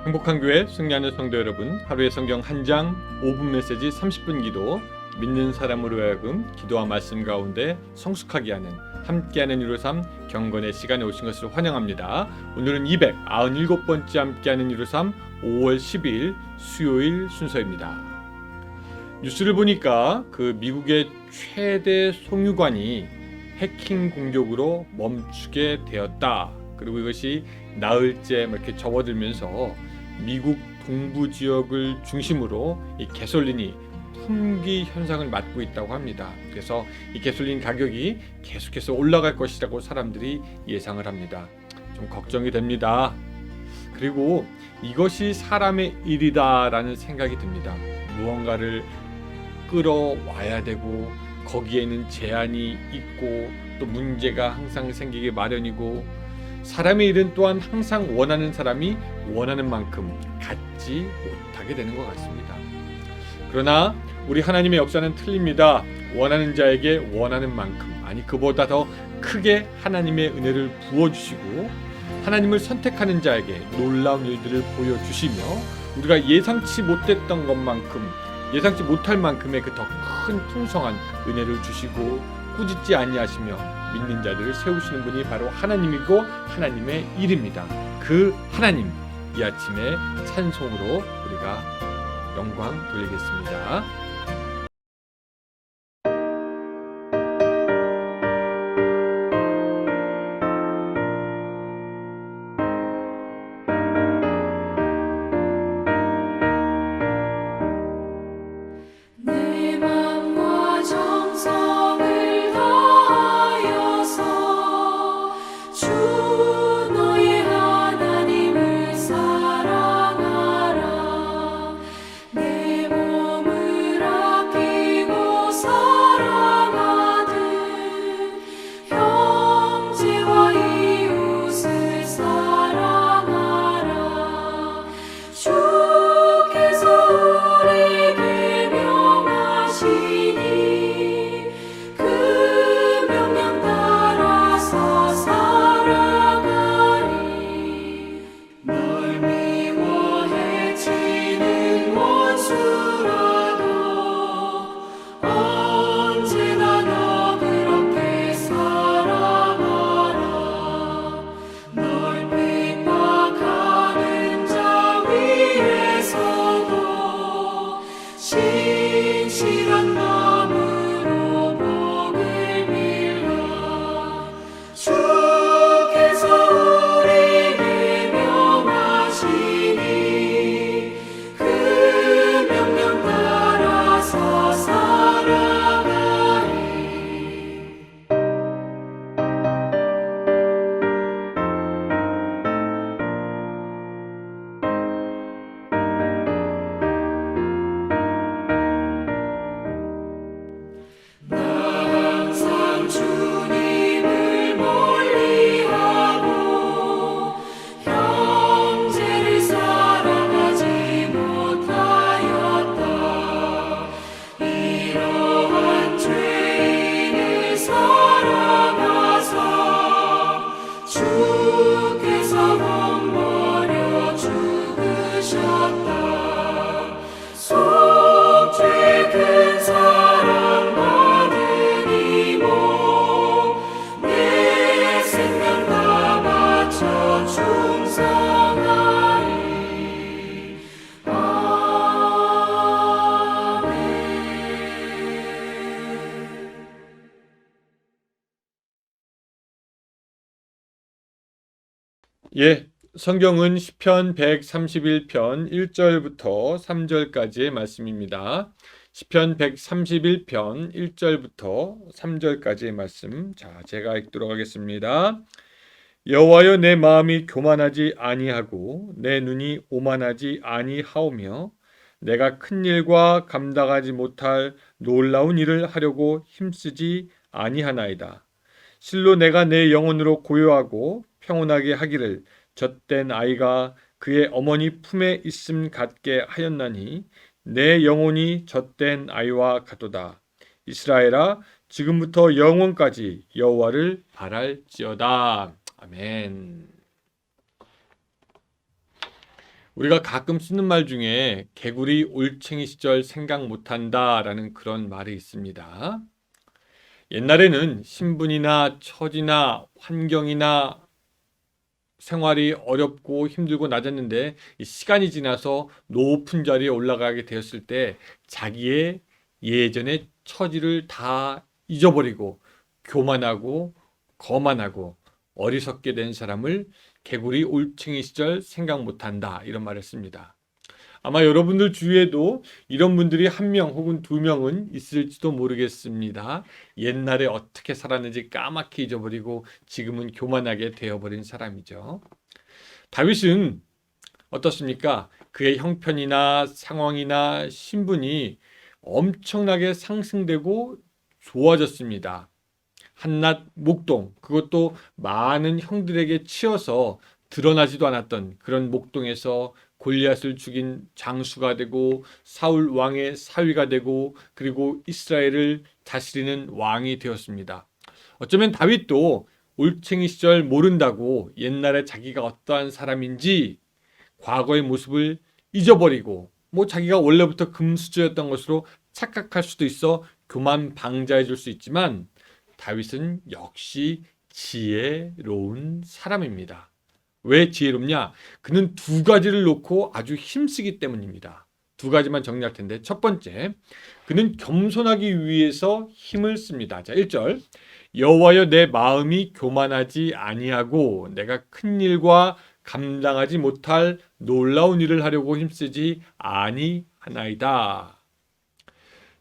행복한 교회 승리하는 성도 여러분, 하루의 성경 한 장 5분 메시지 30분 기도, 믿는 사람으로 하여금 기도와 말씀 가운데 성숙하게 하는 함께하는 153 경건의 시간에 오신 것을 환영합니다. 오늘은 297번째 함께하는 153 5월 12일 수요일 순서입니다. 뉴스를 보니까 그 미국의 최대 송유관이 해킹 공격으로 멈추게 되었다. 그리고 이것이 나흘째 이렇게 접어들면서 미국 동부 지역을 중심으로 이 가솔린이 품귀 현상을 맞고 있다고 합니다. 그래서 이 가솔린 가격이 계속해서 올라갈 것이라고 사람들이 예상을 합니다. 좀 걱정이 됩니다. 그리고 이것이 사람의 일이다라는 생각이 듭니다. 무언가를 끌어와야 되고 거기에는 제한이 있고 또 문제가 항상 생기기 마련이고 사람의 일은 또한 항상 원하는 사람이 원하는 만큼 갖지 못하게 되는 것 같습니다. 그러나 우리 하나님의 역사는 틀립니다. 원하는 자에게 원하는 만큼, 아니 그보다 더 크게 하나님의 은혜를 부어주시고 하나님을 선택하는 자에게 놀라운 일들을 보여주시며 우리가 예상치 못했던 것만큼, 예상치 못할 만큼의 그 더 큰 풍성한 은혜를 주시고 꾸짖지 아니하시며 믿는 자들을 세우시는 분이 바로 하나님이고 하나님의 일입니다. 그 하나님, 이 아침에 찬송으로 우리가 영광 돌리겠습니다. 성경은 시편 131편 1절부터 3절까지의 말씀입니다. 시편 131편 1절부터 3절까지의 말씀. 자, 제가 읽도록 하겠습니다. 여호와여, 내 마음이 교만하지 아니하고 내 눈이 오만하지 아니하오며 내가 큰 일과 감당하지 못할 놀라운 일을 하려고 힘쓰지 아니하나이다. 실로 내가 내 영혼으로 고요하고 평온하게 하기를 젖된 아이가 그의 어머니 품에 있음 같게 하였나니 내 영혼이 젖된 아이와 같도다. 이스라엘아, 지금부터 영원까지 여호와를 바랄지어다. 아멘. 우리가 가끔 쓰는 말 중에 개구리 올챙이 시절 생각 못한다라는 그런 말이 있습니다. 옛날에는 신분이나 처지나 환경이나 생활이 어렵고 힘들고 낮았는데 이 시간이 지나서 높은 자리에 올라가게 되었을 때 자기의 예전의 처지를 다 잊어버리고 교만하고 거만하고 어리석게 된 사람을 개구리 올챙이 시절 생각 못한다 이런 말을 씁니다. 아마 여러분들 주위에도 이런 분들이 한 명 혹은 두 명은 있을지도 모르겠습니다. 옛날에 어떻게 살았는지 까맣게 잊어버리고 지금은 교만하게 되어버린 사람이죠. 다윗은 어떻습니까? 그의 형편이나 상황이나 신분이 엄청나게 상승되고 좋아졌습니다. 한낱 목동, 그것도 많은 형들에게 치여서 드러나지도 않았던 그런 목동에서 골리앗을 죽인 장수가 되고 사울 왕의 사위가 되고 그리고 이스라엘을 다스리는 왕이 되었습니다. 어쩌면 다윗도 올챙이 시절 모른다고 옛날에 자기가 어떠한 사람인지 과거의 모습을 잊어버리고 자기가 원래부터 금수저였던 것으로 착각할 수도 있어 교만 방자해 줄 수 있지만 다윗은 역시 지혜로운 사람입니다. 왜 지혜롭냐? 그는 두 가지를 놓고 아주 힘쓰기 때문입니다. 두 가지만 정리할 텐데 첫 번째, 그는 겸손하기 위해서 힘을 씁니다. 자, 1절 여호와여 내 마음이 교만하지 아니하고 내가 큰 일과 감당하지 못할 놀라운 일을 하려고 힘쓰지 아니하나이다.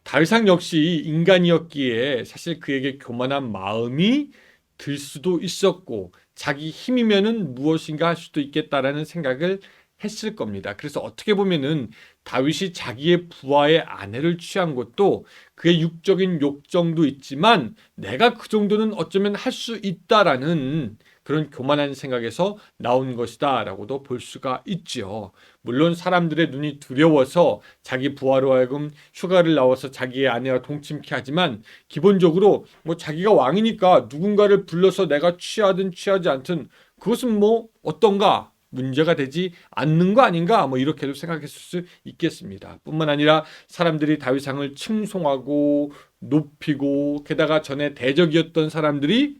다윗왕 역시 인간이었기에 사실 그에게 교만한 마음이 들 수도 있었고 자기 힘이면은 무엇인가 할 수도 있겠다라는 생각을 했을 겁니다. 그래서 어떻게 보면은 다윗이 자기의 부하의 아내를 취한 것도 그의 육적인 욕정도 있지만 내가 그 정도는 어쩌면 할 수 있다라는 그런 교만한 생각에서 나온 것이다 라고도 볼 수가 있죠. 물론 사람들의 눈이 두려워서 자기 부하로 하여금 휴가를 나와서 자기의 아내와 동침케 하지만 기본적으로 자기가 왕이니까 누군가를 불러서 내가 취하든 취하지 않든 그것은 어떤가 문제가 되지 않는 거 아닌가 이렇게도 생각했을 수 있겠습니다. 뿐만 아니라 사람들이 다윗왕을 칭송하고 높이고 게다가 전에 대적이었던 사람들이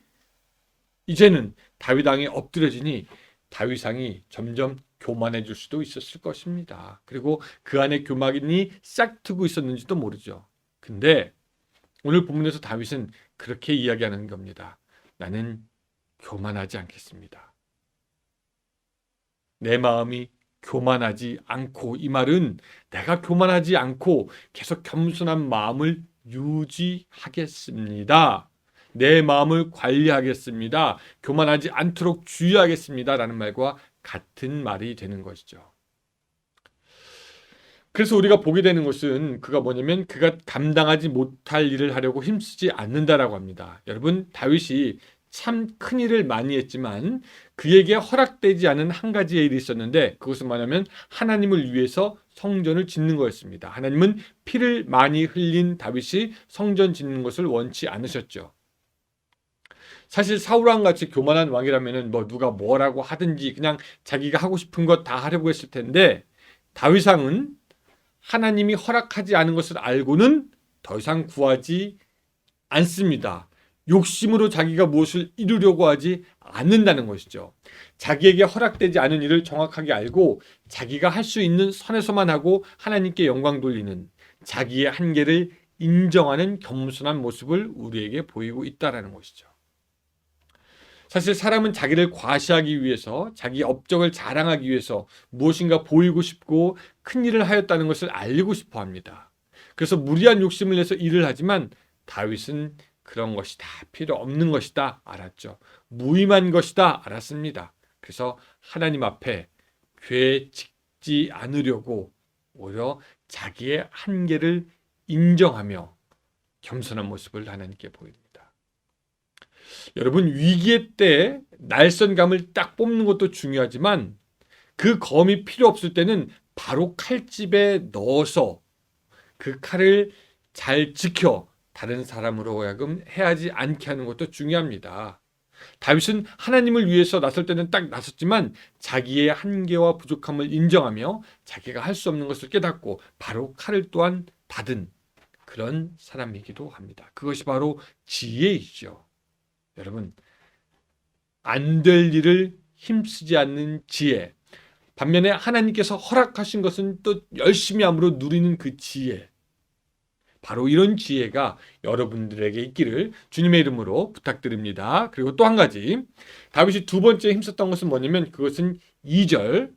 이제는 다윗왕에 엎드려지니 다윗왕이 점점 교만해질 수도 있었을 것입니다. 그리고 그 안에 교만이 싹트고 있었는지도 모르죠. 근데 오늘 본문에서 다윗은 그렇게 이야기하는 겁니다. 나는 교만하지 않겠습니다. 내 마음이 교만하지 않고, 이 말은 내가 교만하지 않고 계속 겸손한 마음을 유지하겠습니다. 내 마음을 관리하겠습니다. 교만하지 않도록 주의하겠습니다. 라는 말과 같은 말이 되는 것이죠. 그래서 우리가 보게 되는 것은 그가 뭐냐면 그가 감당하지 못할 일을 하려고 힘쓰지 않는다라고 합니다. 여러분, 다윗이 참 큰 일을 많이 했지만 그에게 허락되지 않은 한 가지의 일이 있었는데 그것은 뭐냐면 하나님을 위해서 성전을 짓는 거였습니다. 하나님은 피를 많이 흘린 다윗이 성전 짓는 것을 원치 않으셨죠. 사실 사울왕 같이 교만한 왕이라면은 누가 뭐라고 하든지 그냥 자기가 하고 싶은 것 다 하려고 했을 텐데 다윗왕은 하나님이 허락하지 않은 것을 알고는 더 이상 구하지 않습니다. 욕심으로 자기가 무엇을 이루려고 하지 않는다는 것이죠. 자기에게 허락되지 않은 일을 정확하게 알고 자기가 할 수 있는 선에서만 하고 하나님께 영광 돌리는 자기의 한계를 인정하는 겸손한 모습을 우리에게 보이고 있다는 것이죠. 사실 사람은 자기를 과시하기 위해서 자기 업적을 자랑하기 위해서 무엇인가 보이고 싶고 큰 일을 하였다는 것을 알리고 싶어 합니다. 그래서 무리한 욕심을 내서 일을 하지만 다윗은 그런 것이 다 필요 없는 것이다 알았죠. 무의미한 것이다 알았습니다. 그래서 하나님 앞에 죄 짓지 않으려고 오히려 자기의 한계를 인정하며 겸손한 모습을 하나님께 보입니다. 여러분, 위기의 때 날선감을 딱 뽑는 것도 중요하지만 그 검이 필요 없을 때는 바로 칼집에 넣어서 그 칼을 잘 지켜 다른 사람으로 하여금 해하지 않게 하는 것도 중요합니다. 다윗은 하나님을 위해서 나설 때는 딱 나섰지만 자기의 한계와 부족함을 인정하며 자기가 할 수 없는 것을 깨닫고 바로 칼을 또한 받은 그런 사람이기도 합니다. 그것이 바로 지혜이죠. 여러분, 안 될 일을 힘쓰지 않는 지혜, 반면에 하나님께서 허락하신 것은 또 열심히 함으로 누리는 그 지혜, 바로 이런 지혜가 여러분들에게 있기를 주님의 이름으로 부탁드립니다. 그리고 또 한 가지, 다윗이 두 번째 힘썼던 것은 뭐냐면 그것은 2절,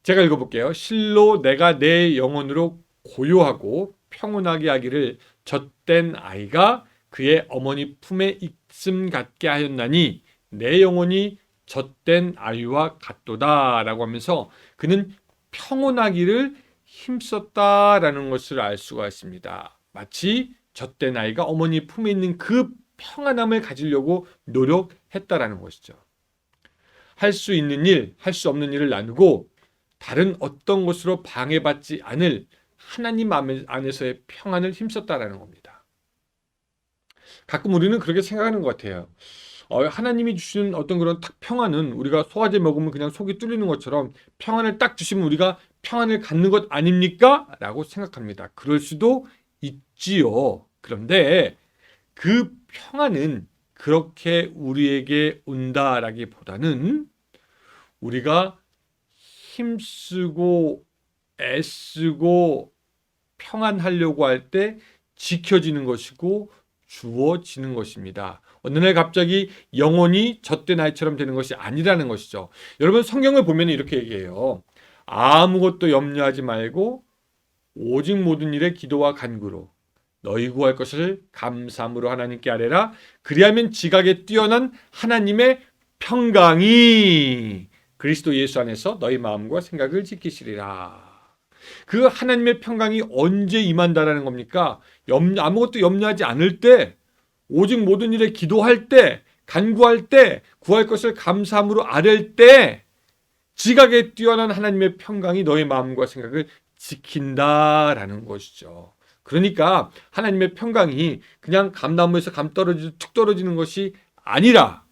제가 읽어볼게요. 실로 내가 내 영혼으로 고요하고 평온하게 하기를 젖된 아이가 그의 어머니 품에 있음 같게 하였나니 내 영혼이 젖된 아이와 같도다 라고 하면서 그는 평온하기를 힘썼다라는 것을 알 수가 있습니다. 마치 젖된 아이가 어머니 품에 있는 그 평안함을 가지려고 노력했다라는 것이죠. 할 수 있는 일, 할 수 없는 일을 나누고 다른 어떤 것으로 방해받지 않을 하나님 안에서의 평안을 힘썼다라는 겁니다. 가끔 우리는 그렇게 생각하는 것 같아요. 하나님이 주시는 어떤 그런 딱 평안은 우리가 소화제 먹으면 그냥 속이 뚫리는 것처럼 평안을 딱 주시면 우리가 평안을 갖는 것 아닙니까? 라고 생각합니다. 그럴 수도 있지요. 그런데 그 평안은 그렇게 우리에게 온다라기보다는 우리가 힘쓰고 애쓰고 평안하려고 할 때 지켜지는 것이고 주어지는 것입니다. 어느 날 갑자기 영혼이 젖된 아이처럼 되는 것이 아니라는 것이죠. 여러분 성경을 보면 이렇게 얘기해요. 아무것도 염려하지 말고 오직 모든 일에 기도와 간구로 너희 구할 것을 감사함으로 하나님께 아뢰라. 그리하면 지각에 뛰어난 하나님의 평강이 그리스도 예수 안에서 너희 마음과 생각을 지키시리라. 그 하나님의 평강이 언제 임한다라는 겁니까? 아무것도 염려하지 않을 때, 오직 모든 일에 기도할 때, 간구할 때, 구할 것을 감사함으로 아뢰을 때 지각에 뛰어난 하나님의 평강이 너의 마음과 생각을 지킨다라는 것이죠. 그러니까 하나님의 평강이 그냥 감나무에서 툭 떨어지는 것이 아니라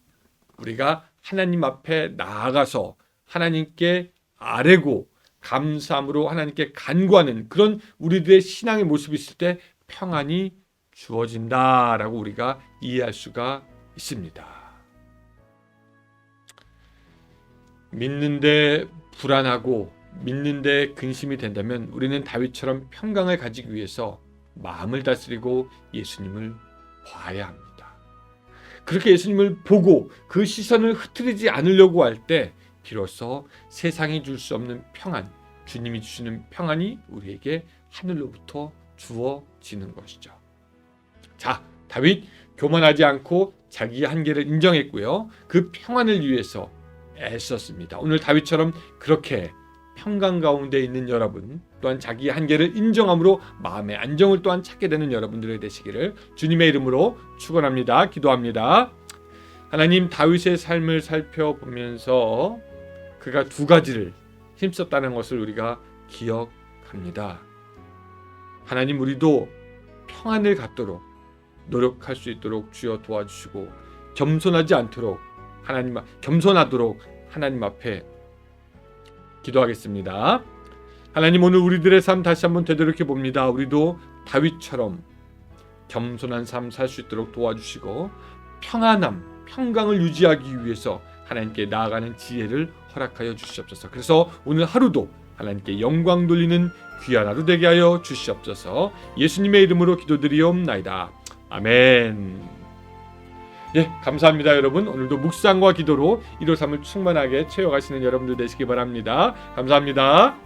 우리가 하나님 앞에 나아가서 하나님께 아뢰고 감사함으로 하나님께 간구하는 그런 우리들의 신앙의 모습이 있을 때 평안이 주어진다라고 우리가 이해할 수가 있습니다. 믿는데 불안하고 믿는데 근심이 된다면 우리는 다윗처럼 평강을 가지기 위해서 마음을 다스리고 예수님을 봐야 합니다. 그렇게 예수님을 보고 그 시선을 흐트리지 않으려고 할 때 비로소 세상이 줄 수 없는 평안, 주님이 주시는 평안이 우리에게 하늘로부터 주어지는 것이죠. 자, 다윗 교만하지 않고 자기의 한계를 인정했고요. 그 평안을 위해서 애썼습니다. 오늘 다윗처럼 그렇게 평강 가운데 있는 여러분, 또한 자기의 한계를 인정함으로 마음의 안정을 또한 찾게 되는 여러분들이 되시기를 주님의 이름으로 축원합니다. 기도합니다. 하나님, 다윗의 삶을 살펴보면서 그가 두 가지를 힘썼다는 것을 우리가 기억합니다. 하나님, 우리도 평안을 갖도록 노력할 수 있도록 주여 도와주시고 겸손하지 않도록 겸손하도록 하나님 앞에 기도하겠습니다. 하나님, 오늘 우리들의 삶 다시 한번 되돌이켜 봅니다. 우리도 다윗처럼 겸손한 삶 살 수 있도록 도와주시고 평안함, 평강을 유지하기 위해서 하나님께 나아가는 지혜를 허락하여 주시옵소서. 그래서 오늘 하루도 하나님께 영광 돌리는 귀한 하루 되게 하여 주시옵소서. 예수님의 이름으로 기도드리옵나이다. 아멘. 예, 감사합니다. 여러분, 오늘도 묵상과 기도로 153을 충만하게 채워가시는 여러분들 되시기 바랍니다. 감사합니다.